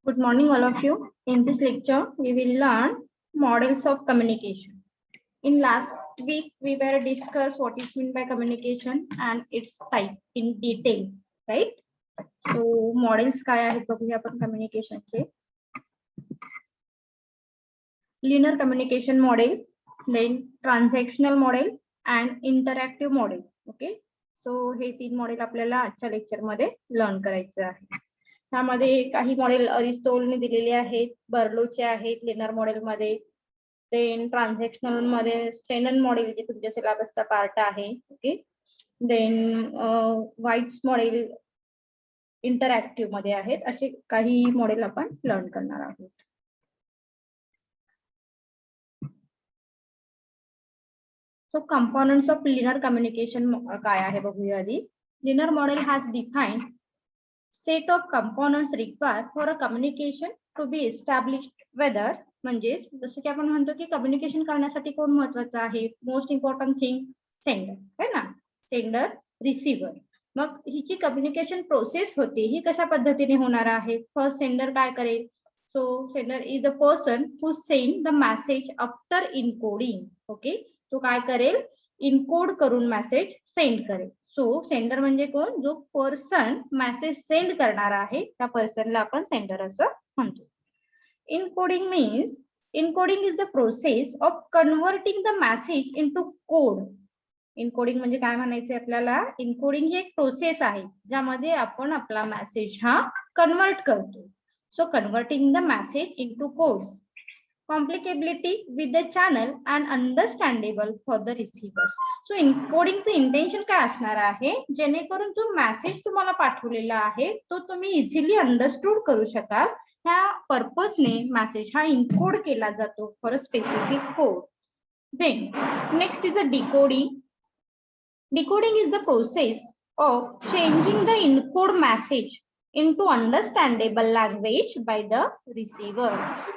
Good morning, all of you. In this lecture, we will learn models of communication. In last week, we were discuss what is meant by communication and its type in detail, right? So models काय आहेत बघूया आपण communicationचे. Linear communication model, then transactional model and interactive model. Okay. So हे तीन model आपल्याला आजच्या lecture मध्ये learn करायचं आहे. त्यामध्ये काही मॉडेल अरिस्टोटलने दिलेले आहेत, बर्लोचे आहेत लिनर मॉडेल मध्ये, देन ट्रान्झॅक्शनल मध्ये स्टेनन मॉडेल जे तुमच्या सिलेबसचा पार्ट आहे. ओके. देन व्हाईट्स मॉडेल इंटरॅक्टिव्ह मध्ये आहेत. असे काही मॉडेल आपण लर्न करणार आहोत. So components of linear communication काय आहे बघूया आधी. Linear model has defined set of components required for a communication to be established whether म्हणजे जसं की आपण म्हणतो की कम्युनिकेशन करण्यासाठी कोण महत्त्वाचं आहे, मोस्ट इम्पॉर्टंट थिंग सेंडर है ना, सेंडर रिसीव्हर. मग ही जी कम्युनिकेशन प्रोसेस होती ही कशा पद्धतीने होणार आहे. फर्स्ट सेंडर काय करेल, so sender is the person who send the message after encoding. Okay, तो काय करेल, इनकोड करून मेसेज सेंड करेल. सो सेंडर म्हणजे कोण, जो पर्सन मेसेज सेंड करणार आहे त्या पर्सनला आपण सेंडर असं म्हणतो. Encoding means encoding is the process of converting the message into code. Encoding म्हणजे काय म्हणायचे आपल्याला, encoding ही एक प्रोसेस आहे ज्यामध्ये आपण आपला मेसेज हा कन्वर्ट करतो. So converting the message into codes, complicability with the channel and understandable for the receivers. So इन्कोडिंगचं इंटेन्शन काय असणार आहे, जेणेकरून जो मेसेज तुम्हाला पाठवलेला आहे तो तुम्ही इझिली अंडरस्टूड करू शकाल. ह्या पर्पजने मेसेज हा इनकोड केला जातो for a specific code. Then next is a decoding. Decoding is the process of changing the encode message into understandable language by the receiver.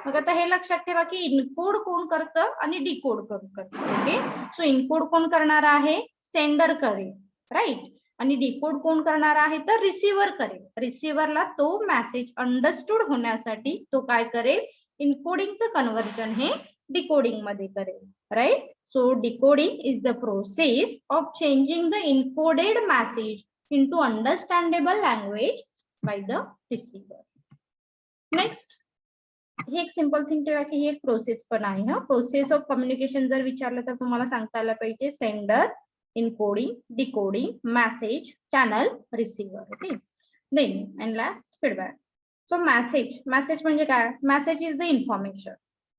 मग आता हे लक्षात ठेवा की इनकोड कोण करतं आणि डिकोड कोण करतं. ओके, सो इनकोड कोण करणार आहे, सेंडर करेल, राईट. आणि डिकोड कोण करणार आहे तर रिसीव्हर करेल. रिसीव्हरला तो मेसेज अंडरस्टूड होण्यासाठी तो काय करेल, इनकोडिंगचं कन्व्हर्जन हे डिकोडिंग मध्ये करेल, right. So decoding is the process of changing the encoded message into understandable language by the receiver. Next, ही एक सिंपल थिंग ठेवा की ही एक प्रोसेस पण आहे. हा प्रोसेस ऑफ कम्युनिकेशन जर विचारलं तर तुम्हाला सांगता आलं पाहिजे sender, encoding, decoding, message, channel, receiver. Okay. Then and last feedback. So message, message म्हणजे काय, message is the information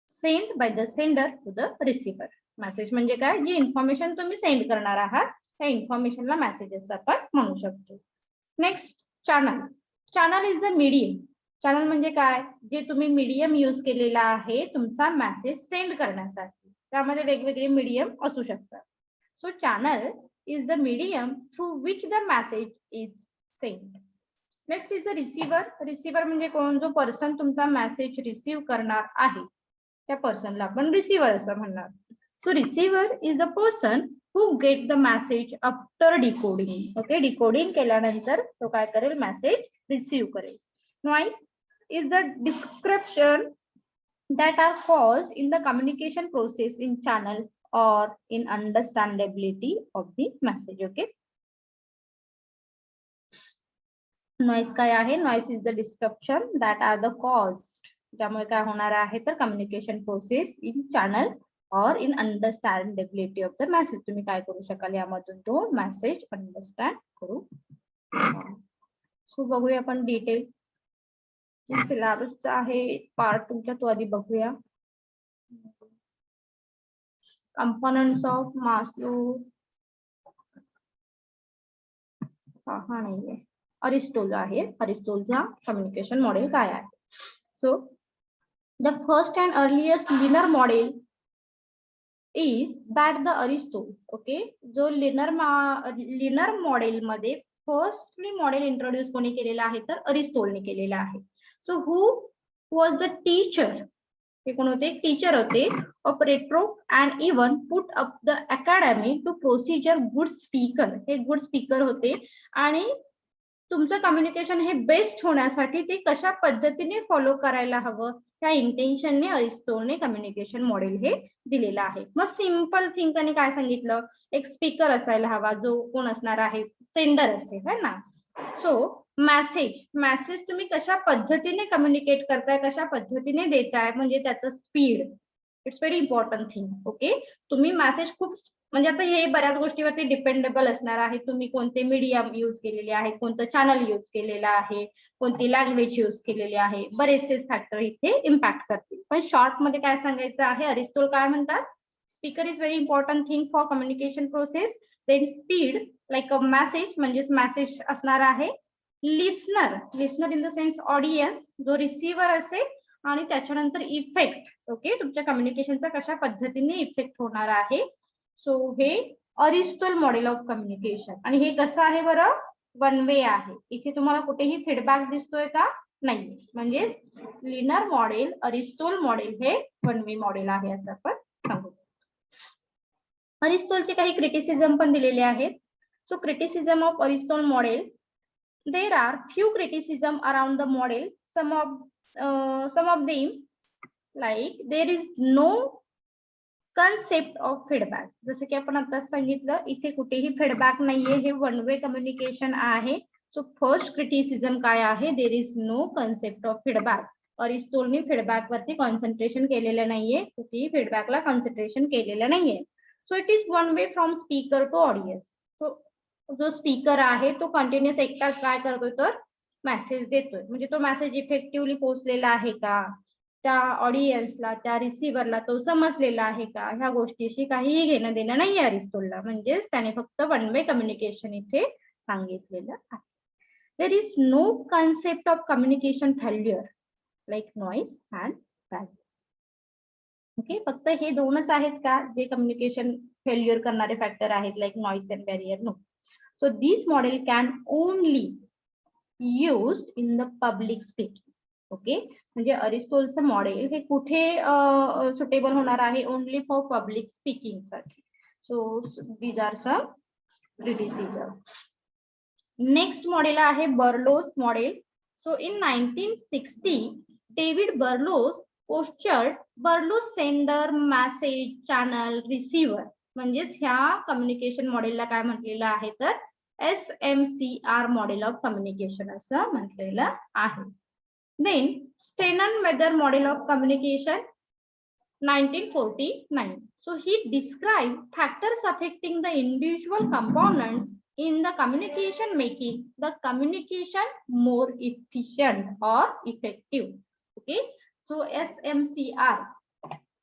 send by the sender to the receiver. Message म्हणजे काय, जी इन्फॉर्मेशन तुम्ही सेंड करणार आहात त्या इन्फॉर्मेशनला मेसेजेस आपण म्हणू शकतो. Next, channel. Channel is the medium. Channel म्हणजे काय, जे तुम्ही मीडियम यूज केलेला आहे तुमचा मेसेज सेंड करण्यासाठी. त्यामध्ये वेगवेगळे मीडियम असू शकतात. So channel is the medium through which the message is send. Next is a receiver. Receiver म्हणजे कोण, जो पर्सन तुमचा मेसेज रिसीव्ह करणार आहे त्या पर्सनला आपण रिसीव्हर असं म्हणणार. So receiver is the person who get the message after decoding. Okay, decoding केल्यानंतर तो काय करेल, मेसेज रिसीव्ह करेल. Noise is the description that are caused in the communication process in channel or in understandability of the message. Okay, noise काय आहे, noise is the description that are the caused, ज्यामुळे काय होणार आहे तर communication process in channel or in understandability of the message. तुम्ही काय करू शकाल यामधून तो मेसेज अंडरस्टँड करू. सो बघूया आपण डिटेल सिलेबसचा आहे पार्ट तुमचा, तो आधी बघूया. कंपोनेंट्स ऑफ मास्लो, हा नाहीये, अरिस्टोटल आहे. अरिस्टोटलचा कम्युनिकेशन मॉडेल काय आहे. So the first and earliest linear model is that the Aristotle. Okay, जो लिनर मॉडेल मध्ये फर्स्टली मॉडेल इंट्रोड्यूस कोणी केलेला आहे तर अरिस्टोटलने केलेला आहे. So who was the teacher, हे कोण होते, टीचर होते of retro and even put up the academy to procedure good speaker. हे गुड स्पीकर होते आणि तुमचं कम्युनिकेशन हे बेस्ट होण्यासाठी ते कशा पद्धतीने फॉलो करायला हवं त्या इंटेन्शनने अरिस्टोने कम्युनिकेशन मॉडेल हे दिलेलं आहे. मग सिंपल थिंग त्यांनी काय सांगितलं, एक स्पीकर असायला हवा जो कोण असणार आहे, सेंडर असेल है ना. सो मेसेज तुम्ही कशा पद्धतीने कम्युनिकेट करताय, कशा पद्धतीने देताय, म्हणजे त्याचं speed, it's very important thing. Okay, तुम्ही मेसेज खूप म्हणजे आता हे बऱ्याच गोष्टीवरती डिपेंडेबल असणार आहे. तुम्ही कोणते मीडियम यूज केलेले आहेत, कोणतं चॅनल यूज केलेलं आहे, कोणती लँग्वेज यूज केलेली आहे, बरेचसे फॅक्टर इथे इम्पॅक्ट करतील. पण शॉर्ट मध्ये काय सांगायचं आहे, अरिस्टोल काय म्हणतात, speaker is very important thing for communication process. Then speed like a message, म्हणजेच मेसेज असणार आहे. Listener in the sense audience, जो रिसिव्हर असेल, आणि त्याच्यानंतर इफेक्ट. ओके, तुमच्या कम्युनिकेशनचा कशा पद्धतीने इफेक्ट होणार आहे. सो हे अरिस्टोल मॉडेल ऑफ कम्युनिकेशन. आणि हे कसं आहे बरं, वन वे आहे. इथे तुम्हाला कुठेही फीडबॅक दिसतोय का, नाही. म्हणजेच लिनर मॉडेल, अरिस्टोल मॉडेल हे वन वे मॉडेल आहे असं आपण सांगू. अरिस्टोलचे काही क्रिटिसिझम पण दिलेले आहेत. So criticism of Aristotle model, there are few criticism around the model. Some of them, like there is no concept of feedback. जसे की आपण आता सांगितलं, इथे कुठेही फीडबॅक नाहीये, हे वन वे कम्युनिकेशन आहे. सो फर्स्ट क्रिटिसिझम काय आहे, there is no concept of feedback. अरिस्टोलने फीडबॅक वरती कॉन्सन्ट्रेशन केलेलं नाहीये, कुठेही फीडबॅकला कॉन्सन्ट्रेशन केलेलं नाहीये. So it is one way from speaker to audience. जो स्पीकर आहे तो कंटिन्युअस एकटाच काय करतोय, तर मेसेज देतोय. म्हणजे तो मेसेज इफेक्टिव्हली पोहोचलेला आहे का, त्या ऑडियन्सला, त्या रिसिव्हरला तो समजलेला आहे का, ह्या गोष्टीशी काहीही घेणं देणं नाहीये अरिस्टोलला. म्हणजेच त्याने फक्त वन वे कम्युनिकेशन इथे सांगितलेलं आहे. There is no concept of communication failure like noise and barrier. Okay, फक्त हे दोनच आहेत का जे कम्युनिकेशन फेल्युअर करणारे फॅक्टर आहेत, like noise and barrier? No. So this model can only used in the public speaking. Okay, म्हणजे अरिस्टोलचं मॉडेल हे कुठे सुटेबल होणार आहे, ओनली फॉर पब्लिक स्पीकिंग साठी. So these are some criticism. Next model आहे Berlo's model. So in 1960 David Berlo's postured Berlo's sender, message, channel, receiver. म्हणजेच ह्या कम्युनिकेशन मॉडेलला काय म्हटलेलं आहे, तर SMCR मॉडेल ऑफ कम्युनिकेशन असं म्हटलेलं आहे. Then Shannon Weaver model of communication 1949. So he described factors affecting the individual components in the communication, making the communication more efficient or effective. Okay, so SMCR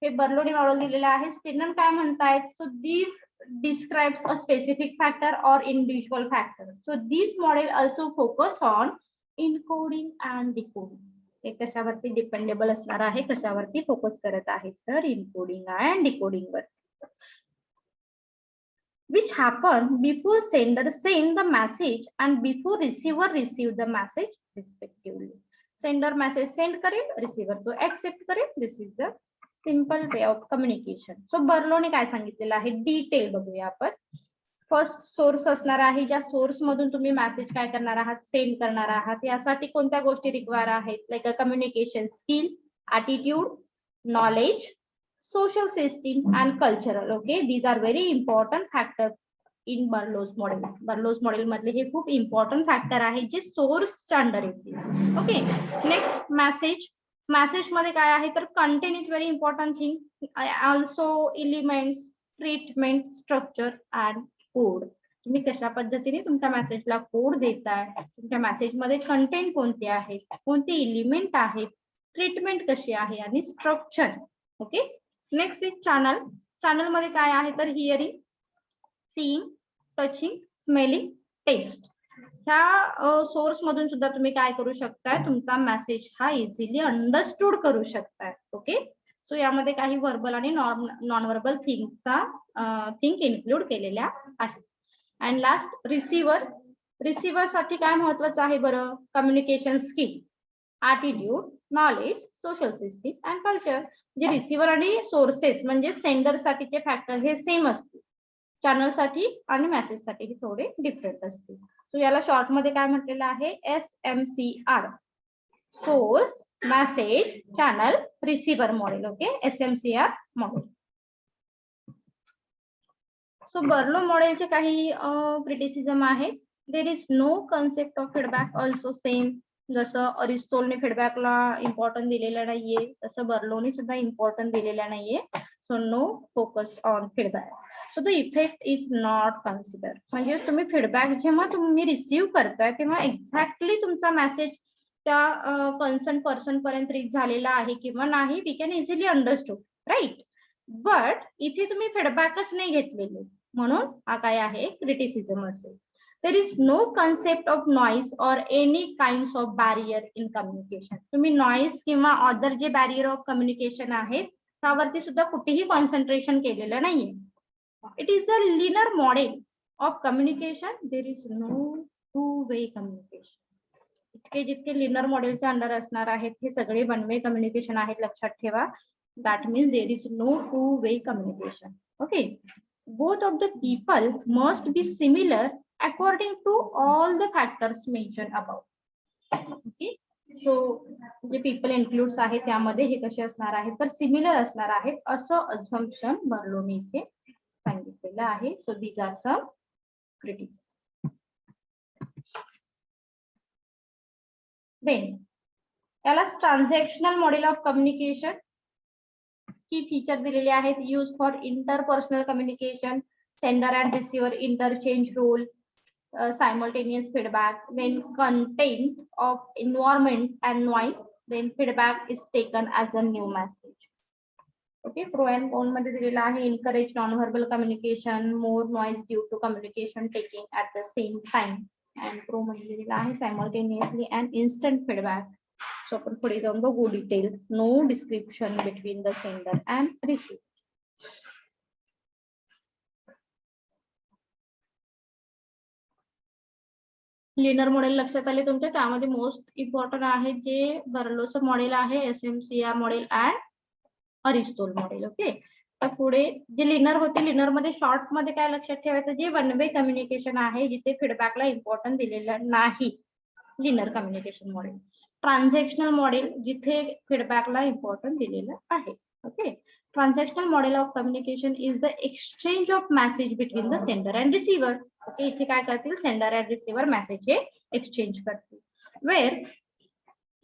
हे बर्लोने model दिलेलं आहे. स्टेनन काय म्हणतायत, so this describes a specific factor or individual factor. So this model also focus on encoding and decoding. हे कशावरती dependable असणार आहे, कशावरती focus करत आहे, तर इनकोडिंग अँड डिकोडिंग वर. which happen before sender send the message and before receiver receive the message respectively. Sender message send करेल, receiver तो accept करेल. This is the simple way of communication. So बर्लोने काय सांगितलेलं आहे, डिटेल बघूया आपण. First source असणार आहे, ज्या सोर्स मधून तुम्ही मेसेज काय करणार आहात, सेंड करणार आहात. यासाठी कोणत्या गोष्टी रिक्वायर आहेत, like a communication skill, attitude, knowledge, social system and cultural. Okay, these are very important factors in Berlo's model. Berlo's model मधले हे खूप इम्पॉर्टंट फॅक्टर आहे जे सोर्सच्या अंडर येतील. Okay, next message. मेसेज मध्ये काय आहे, तर content is very important thing. Also elements, treatment, structure and code. तुम्ही कशा पद्धतीने तुमच्या मेसेजला कोड देताय, तुमच्या मेसेज मध्ये कंटेंट कोणते आहेत, कोणते एलिमेंट आहेत, ट्रीटमेंट कशी आहे आणि structure. Okay, next is channel. Channel मध्ये काय आहे, तर hearing, seeing, touching, smelling, taste. ह्या सोर्स मधून सुद्धा तुम्ही काय करू शकताय, तुमचा मेसेज हा इझिली अंडरस्टूड करू शकताय. ओके, सो यामध्ये काही व्हर्बल आणि नॉन व्हर्बल थिंग इन्क्लूड केलेल्या आहेत. And last receiver. रिसिव्हर साठी काय महत्वाचं आहे बरं, communication skill, attitude, knowledge, social system and culture. म्हणजे रिसिव्हर आणि सोर्सेस म्हणजे सेंडर साठीचे फॅक्टर हे सेम असतील, चॅनल साठी आणि मेसेज साठी थोडे डिफरंट असतील. सो याला शॉर्ट मध्ये काय म्हटलेलं आहे, SMCR, source message channel receiver model. Okay, SMCR model. So Berlo मॉडेलचे काही क्रिटिसिझम आहे. There is no concept of feedback also same. जसं अरिस्टोलने फीडबॅकला इम्पॉर्टन्ट दिलेलं नाहीये, तसं बर्लोने सुद्धा इम्पॉर्टन्ट दिलेलं नाहीये. So no focus on feedback. So the effect is not consider. म्हणजे तुम्ही फीडबॅक जेव्हा तुम्ही रिसीव्ह करताय तेव्हा एक्झॅक्टली तुमचा मेसेज त्या कन्सर्न पर्सन पर्यंत रीच झालेला आहे किंवा नाही, we can easily understood, right. But इथे तुम्ही फीडबॅकच नाही घेतलेले, म्हणून हा काय आहे, क्रिटिसिझम असेल. There is no concept of noise or any kind of barrier in communication. तुम्ही नॉईस किंवा अदर जे बॅरियर ऑफ कम्युनिकेशन आहेत त्यावरती सुद्धा कुठेही कॉन्सन्ट्रेशन केलेलं नाहीये. It is a linear model of communication. There is no two way communication. इतके जितके लिनियर मॉडेलच्या अंडर असणार आहेत हे सगळे वन वे कम्युनिकेशन आहेत, लक्षात ठेवा. That means there is no two-way communication. Okay, both of the people must be similar according to all the factors mentioned above. Okay, so जे people includes आहे त्यामध्ये हे कसे असणार आहेत तर सिमिलर असणार आहेत असं assumption बर्लोने इथे सांगितलेलं आहे. So these are some criticism. Then याला ट्रान्झॅक्शनल मॉडेल ऑफ कम्युनिकेशन की फीचर दिलेले आहेत. Use for interpersonal communication, sender and receiver interchange role, simultaneous feedback, then content of environment and noise, then feedback is taken as a new message. Okay, pro and con मध्ये दिलेला आहे. encourage non-verbal communication, more noise due to communication taking at the same time, and pro मध्ये दिलेला आहे simultaneously and instant feedback. So आपण पुढे जाऊन बघू detail. No description between the sender and receiver. Linear model लक्षात आले तुमच्या. त्यामध्ये मोस्ट इम्पॉर्टंट आहे जे बर्लोचं मॉडेल आहे, SMCR model and Aristotle model. Okay, तर पुढे जे लिनियर होते, लिनियर मध्ये शॉर्ट मध्ये काय लक्षात ठेवायचं, जे वन वे कम्युनिकेशन आहे जिथे फीडबॅकला इम्पॉर्टन्स दिलेलं नाही, linear communication model. Transactional model जिथे फीडबॅकला इम्पॉर्टन्स दिलेलं आहे. Okay, transactional model of communication is the exchange of message between the sender and receiver. Okay, इथे काय करतील, सेंडर अँड रिसिव्हर मेसेज हे एक्सचेंज करतील. Where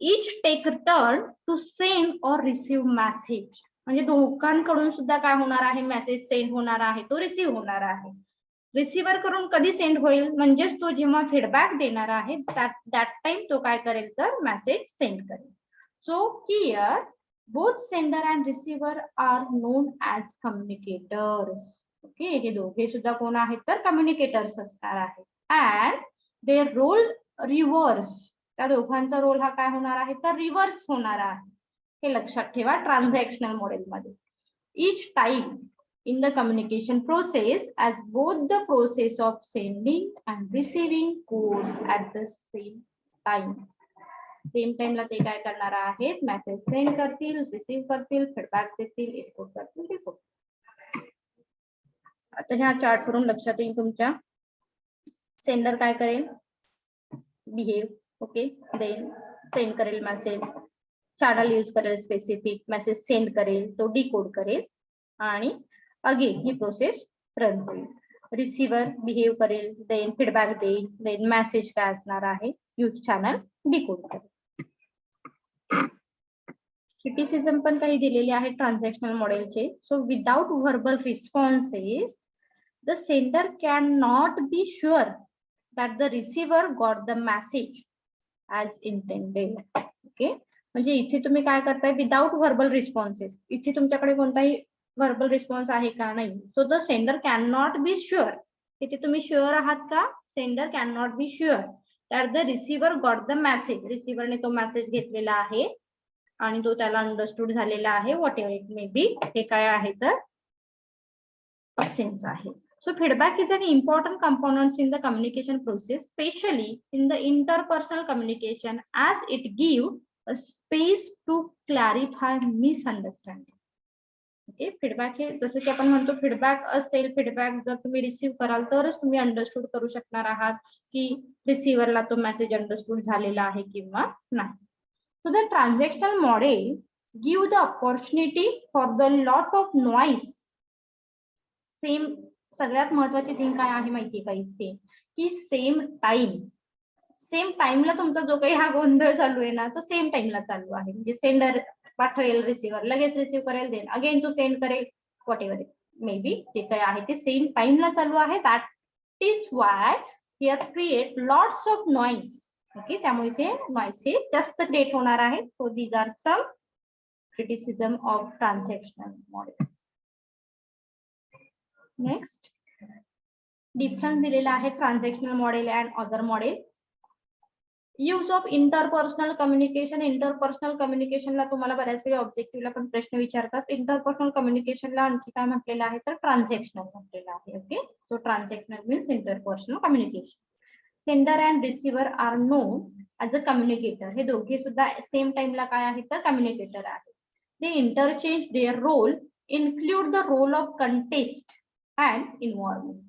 each take turn to send or receive message. म्हणजे दोघांकडून सुद्धा काय होणार आहे, मेसेज सेंड होणार आहे, तो रिसिव्ह होणार आहे. रिसिव्हर करून कधी सेंड होईल, म्हणजेच तो जेव्हा फीडबॅक देणार आहे दॅट टाइम तो काय करेल तर मेसेज सेंड करेल. So here both sender and receiver are known as communicators. Okay, हे दोघे सुद्धा कोण आहेत तर कम्युनिकेटर्स असणार आहेत. And their role reverse. त्या दोघांचा रोल हा काय होणार आहे तर रिव्हर्स होणार आहे. हे लक्षात ठेवा ट्रान्झॅक्शनल मॉडेल मध्ये. each time in the communication process as both the process of sending and receiving goes at the same time. Same टाइमला ते काय करणार आहेत, मेसेज सेंड करतील, रिसीव्ह करतील, फीडबॅक देतील, इनपुट करतील, रिपोर्ट. आता ह्या चार्ट वरून लक्षात येईल तुमच्या, सेंडर काय करेल, बिहेव. ओके, देन सेंड करेल मेसेज, चॅनल यूज करेल स्पेसिफिक, मेसेज सेंड करेल, तो डिकोड करेल आणि अगेन ही प्रोसेस रन होईल. रिसिव्हर बिहेव करेल, देन फीडबॅक देईल, देन मेसेज काय असणार आहे, यूज चॅनल डिकोड करेल. क्रिटिसिझम पण काही दिलेले आहे ट्रान्झॅक्शनल मॉडेलचे. So without verbal responses the sender can not be sure that the receiver got the message as intended. Okay, म्हणजे इथे तुम्ही काय करताय, विदाउट व्हर्बल रिस्पॉन्सेस. इथे तुमच्याकडे कोणताही व्हर्बल रिस्पॉन्स आहे का, नाही. So the sender can not be sure. इथे तुम्ही शुअर आहात का, sender can not be sure that the receiver got the message. रिसिव्हरने तो मेसेज घेतलेला आहे आणि तो त्याला अंडरस्टूड झालेला आहे, what ever it may be. हे काय आहे तर अब्सेन्स आहे. So feedback is an important component in the communication process, especially in the interpersonal communication, as it gives a space to clarify misunderstanding. Okay, feedback हे जसं की आपण म्हणतो फीडबॅक असेल, फीडबॅक जर तुम्ही रिसीव्ह कराल तरच तुम्ही अंडरस्टूड करू शकणार आहात की रिसिव्हरला तो मेसेज अंडरस्टूड झालेला आहे किंवा नाही. So the transactional model give the opportunity for the lot of noise. Same सगळ्यात महत्वाची थिंग काय आहे माहितीये का इथे, की सेम टाइमला तुमचा जो काही हा गोंधळ चालू आहे ना, तो सेम टाइमला चालू आहे. म्हणजे सेंडर पाठवेल, रिसिव्हर लगेच रिसीव्ह करेल, देन अगेन तो सेंड करेल, व्हॉट एव्हर मे बी जे काही आहे ते सेम टाइमला चालू आहे. That is why here create lots of noise. Okay, त्यामुळे इथे नॉईस हे जास्त क्रिएट होणार आहे. So these are some criticism of transactional model. Next, difference दिलेला आहे transactional model and other model. Use of interpersonal communication. Interpersonal कम्युनिकेशनला तुम्हाला बऱ्याच वेळी ऑब्जेक्टिव्हला पण प्रश्न विचारतात. इंटरपर्सनल कम्युनिकेशनला आणखी काय म्हटलेलं आहे तर ट्रान्झॅक्शनल म्हटलेलं आहे. Okay, so transactional means interpersonal communication. Sender and receiver are known as a communicator. हे दोघे सुद्धा सेम टाइमला काय आहेत तर कम्युनिकेटर आहेत. They interchange their role, include the role of contest and involvement.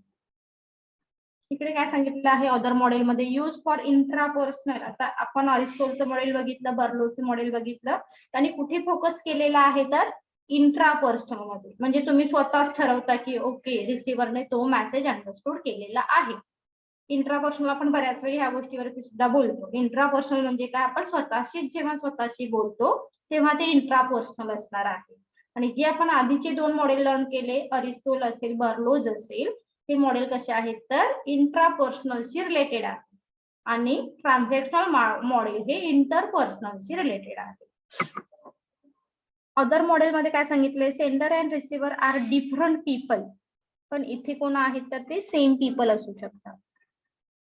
इकडे काय सांगितलेलं आहे अदर मॉडेल मध्ये, यूज फॉर इंट्रापर्सनल. आता आपण अरिस्टोटलचं मॉडेल बघितलं, बर्लोचं मॉडेल बघितलं, त्यांनी कुठे फोकस केलेला आहे तर इंट्रापर्सनल मध्ये. म्हणजे तुम्ही स्वतःच ठरवता की ओके रिसिव्हरने तो मेसेज अंडरस्टूड केलेला आहे. इंट्रापर्सनल आपण बऱ्याच वेळी ह्या गोष्टीवरती सुद्धा बोलतो. इंट्रापर्सनल म्हणजे काय, आपण जेव्हा स्वतःशी बोलतो तेव्हा ते इंट्रापर्सनल असणार आहे. आणि जे आपण आधीचे दोन मॉडेल लर्न केले, अरिस्टोटल असेल, बर्लोज असेल, हे मॉडेल कसे आहेत तर इंट्रापर्सनलशी रिलेटेड आहे. आणि ट्रान्झॅक्शनल मॉडेल हे इंटरपर्सनलशी रिलेटेड आहे. अदर मॉडेल मध्ये काय सांगितले, sender and receiver are different people. पण इथे कोण आहेत तर ते सेम पीपल असू शकतात.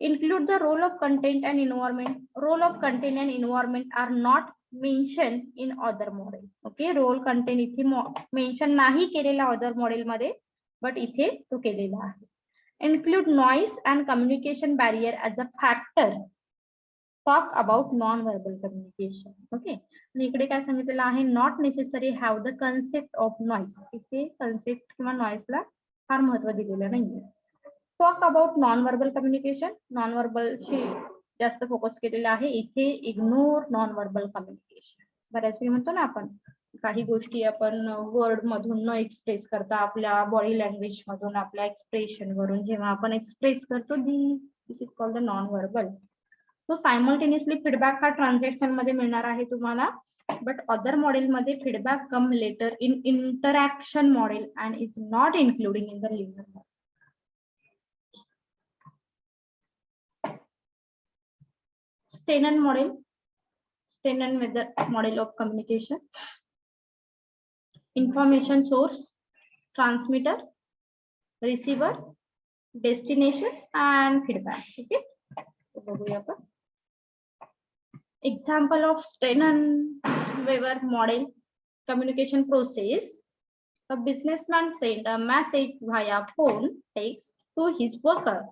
Include the role of content and environment. Role of content and environment are not mentioned in other model. Okay, role content इथे मेन्शन नाही केलेला other model मध्ये, but इथे तो केलेला आहे. Include noise and communication barrier as a factor. Talk about non-verbal communication. Okay, आणि इकडे काय सांगितलेलं आहे, not necessary have the concept of noise. इथे concept किंवा noise ला फार महत्व दिलेलं नाहीये. Talk about non verbal communication. Non verbal शी जास्त फोकस केलेला आहे इथे. Ignore non verbal communication. बऱ्याच वेळी म्हणतो ना आपण, काही गोष्टी आपण वर्ड मधून न एक्सप्रेस करता आपल्या बॉडी लँग्वेज मधून, आपल्या एक्सप्रेशन वरून जेव्हा आपण एक्सप्रेस करतो, this is called the non verbal. तो सायमल्टेनियसली फीडबॅक हा ट्रान्झॅक्शन मध्ये मिळणार आहे तुम्हाला, बट अदर मॉडेल मध्ये feedback come later in interaction model and is not including in the linear model. Stenen model, Stenen method model of communication. Information source, transmitter, receiver, destination and feedback. Okay, बघूया आपण. Example of Stenen-Weber model communication process. A businessman sent a message via phone text to his worker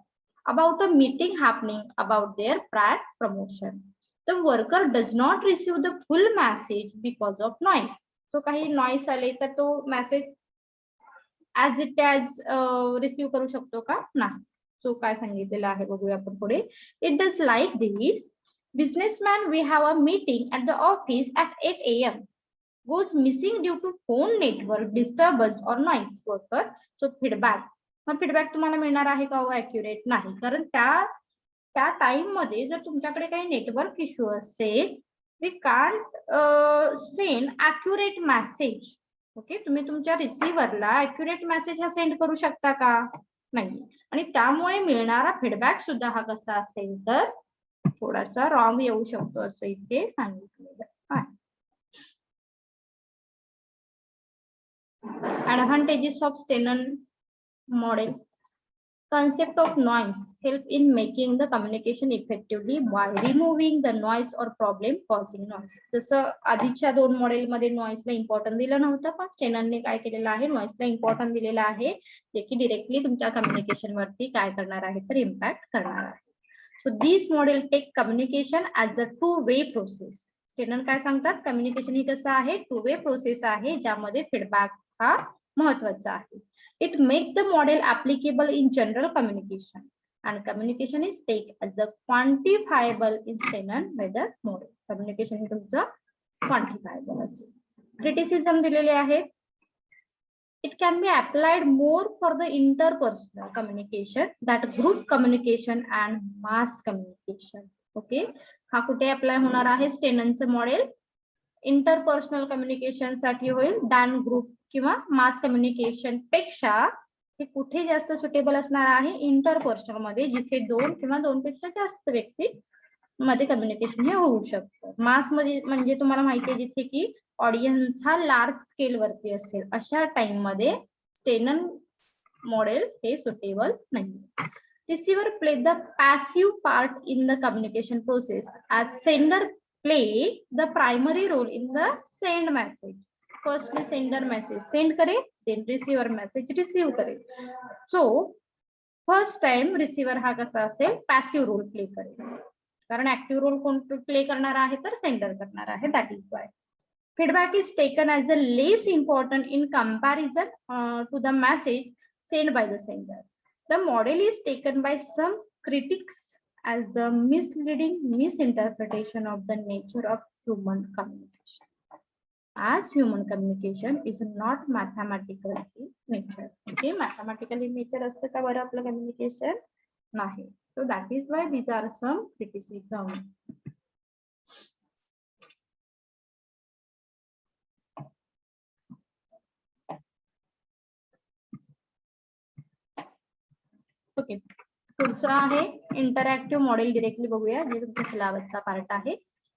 about a meeting happening about their prior promotion. The worker does not receive the full message because of noise. So काही noise आले तर तो message as it as receive करू शकतो का नाही. So काय सांगितलेलं आहे बघूया आपण पुढे. It does like this. Businessman, we have a meeting at the office at 8 AM. Goes missing due to phone network disturbance or noise. Worker. So feedback. मग फीडबॅक तुम्हाला मिळणार आहे का ऍक्युरेट नाही, कारण त्या टाइम मध्ये जर तुमच्याकडे काही नेटवर्क इश्यू असेल, we can't send accurate message. Okay, तुम्ही तुमच्या रिसिव्हरला ऍक्युरेट मेसेज हा सेंड करू शकता का नाही. आणि त्यामुळे मिळणारा फीडबॅक सुद्धा हा कसा असेल तर थोडासा रॉंग येऊ शकतो असं इथे सांगितलेलं आहे. Advantages of Stenen model. Concept of noise help in making the communication effectively by removing the noise or problem causing noise. जसं आधीच्या दोन मॉडेल मध्ये नॉइसला इम्पॉर्टन्स दिलं नव्हतं, पण स्टेनरने काय केलेलं आहे, नॉइसला इम्पॉर्टन्स दिलेलं आहे, जे की डिरेक्टली तुमच्या कम्युनिकेशन वरती काय करणार आहे तर इम्पॅक्ट करणार आहे. So this model take communication as a two way process. Steiner काय सांगतात, कम्युनिकेशन ही कसं आहे, टू वे प्रोसेस आहे, ज्यामध्ये फीडबॅक हा महत्वाचा आहे. It make the model applicable in general communication and communication is take as a quantifiable in Steinman method model. Communication हे तुमचं quantifiable असेल. Criticism दिलेले आहे. It can be applied more for the interpersonal communication, that group communication and mass communication. Okay, हा कुठे apply होणार आहे स्टेननचं model? Interpersonal communication साठी होईल, दॅन ग्रुप किंवा मास कम्युनिकेशन पेक्षा हे कुठे जास्त सुटेबल असणार आहे? इंटरपर्सनल मध्ये, जिथे दोन किंवा दोन पेक्षा जास्त व्यक्ती मध्ये कम्युनिकेशन हे होऊ शकतं. मास मध्ये म्हणजे तुम्हाला माहिती आहे जिथे की ऑडियन्स हा लार्ज स्केल वरती असेल, अशा टाइम मध्ये स्टेनन मॉडेल हे सुटेबल नाही. Receiver play the passive part in the communication process as sender play the primary role in the send message. Firstly sender message send करे, then receiver message receive करे. So first time receiver हा कसा असेल? passive role play करेल, कारण active role कोण play करणार आहे तर sender करणार आहे. That is why feedback is taken as a less important in comparison to the message sent by the sender. The model is taken by some critics as the misleading misinterpretation of the nature of human communication, as human communication is not mathematical in nature. Okay, mathematical in nature असतं का बरं आपलं communication? नाही. So that is why these are some criticism. Okay, पुढचं आहे interactive model. Directly बघूया, जे तुमच्या सिलेबसचा पार्ट आहे.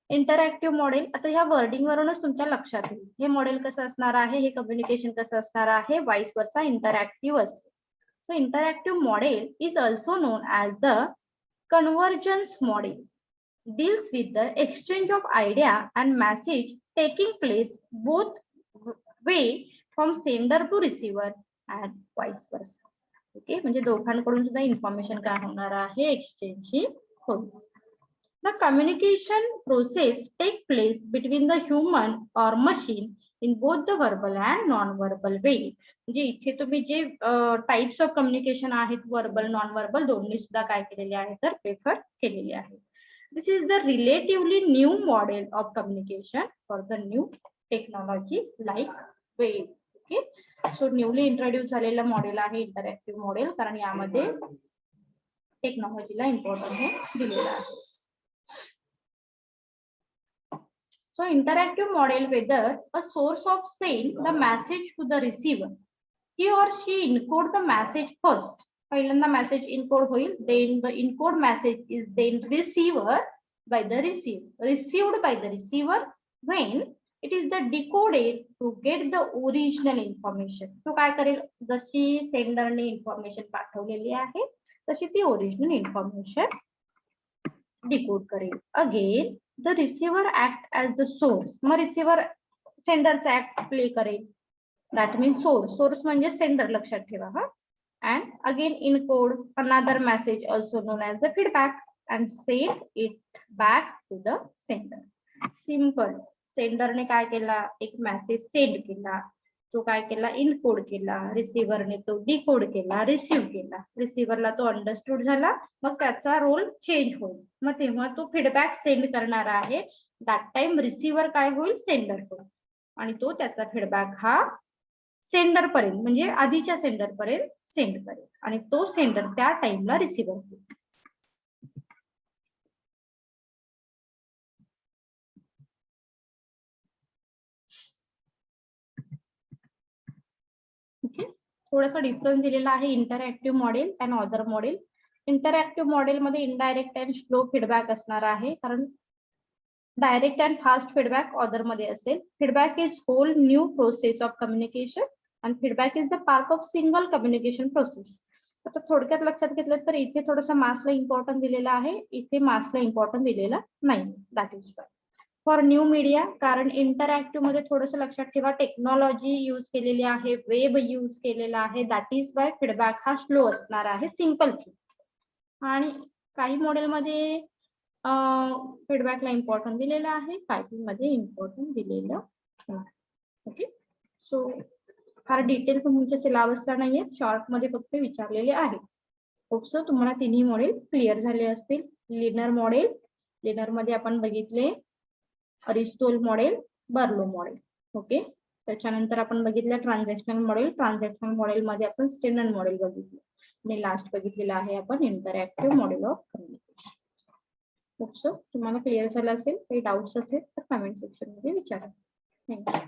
इंटरॅक्टिव्ह मॉडेल, आता ह्या वर्डिंग वरूनच तुमच्या लक्षात येईल हे मॉडेल कसं असणार आहे, हे कम्युनिकेशन कसं असणार आहे. वाइस वर्सा इंटरॅक्टिव्ह असते. So interactive model is also non as the convergence model. deals with the exchange of idea and message taking place both way from sender to receiver and vice versa. Okay, म्हणजे दोघांकडून सुद्धा information काय होणार आहे? Exchange ही होईल. The communication process take place between the human or machine in both the verbal and non-verbal way. म्हणजे इथे तुम्ही जे टाइप्स ऑफ कम्युनिकेशन आहेत, वर्बल नॉन वर्बल दोन्ही सुद्धा काय केलेले आहे तर प्रेफर केलेले आहे. This is the relatively new model of communication for the new technology like wave. Okay, so newly introduced झालेला मॉडेल आहे इंटरॅक्टिव्ह मॉडेल, कारण यामध्ये टेक्नॉलॉजीला इम्पॉर्टन्स हे दिलेला आहे. So interactive model, whether a source of send the message to the receiver, he or she encode the message first. पहिल्यांदा message encode होईल, then the encode message is then received by the receiver when it is the decoded to get the original information. तो काय करेल? जशी सेंडरने information पाठवलेली आहे तशी ती ओरिजिनल इन्फॉर्मेशन डिकोड करेल. Again the receiver act as the source. मग receiver senderचा act play करेल. That means source म्हणजे sender, लक्षात ठेवा हा. And again encode another message also known as the feedback and send it back to the sender. Simple. सेंडरने काय केला? एक message send केला, तो काय केला? इनकोड केला. रिसीव्हरने तो डिकोड केला, रिसीव्ह केला. रिसीव्हरला तो अंडरस्टूड झाला, मग त्याचा रोल चेंज होईल. मग तेव्हा तो फीडबॅक सेंड करणार आहे. दॅट टाइम रिसीव्हर काय होईल? सेंडर होईल, आणि तो त्याचा फीडबॅक हा सेंडर पर्यंत म्हणजे आधीच्या सेंडर पर्यंत सेंड करेल, आणि तो सेंडर त्या टाइमला रिसीव्हर होईल. थोडासा डिफरन्स दिलेला आहे interactive model and other model. Interactive model मध्ये इनडायरेक्ट अँड स्लो फीडबॅक असणार आहे, कारण direct and fast feedback other मध्ये असेल. Feedback is whole new process of communication and feedback is the part of single communication process. आता थोडक्यात लक्षात घेतलं तर इथे थोडंसं मासला इम्पॉर्टन्स दिलेला आहे, इथे मासला इम्पॉर्टन्स दिलेला नाही. That is Y for new media, कारण इंटरॅक्टिव्ह मध्ये थोडंसं लक्षात ठेवा टेक्नॉलॉजी यूज केलेली आहे, वेब यूज केलेला आहे. दॅट इज वाय फीडबॅक हा स्लो असणार आहे, सिंपल थिंग. आणि काही मॉडेल मध्ये फीडबॅकला इम्पॉर्टन्स दिलेला आहे, काही मध्ये इम्पॉर्टन्स दिलेलं नाही. ओके, सो फार डिटेल तुमच्या सिलेबसला नाहीये, शॉर्ट मध्ये फक्त विचारलेले आहे. होपसो तुम्हाला तिन्ही मॉडेल क्लिअर झाले असतील. लिनियर मॉडेल, लिनियर मध्ये आपण बघितले अरिस्टोल मॉडेल, बर्लो मॉडेल. ओके, त्याच्यानंतर आपण बघितलं ट्रान्झॅक्शनल मॉडेल. ट्रान्झॅक्शनल मॉडेल मध्ये आपण स्टेनर मॉडेल बघितलं आणि लास्ट बघितलेलं आहे आपण इंटरॅक्टिव्ह मॉडेल ऑफ कम्युनिकेशन. होपसो तुम्हाला क्लिअर झालं असेल. काही डाऊट्स असेल तर कमेंट सेक्शन मध्ये विचारा. थँक्यू.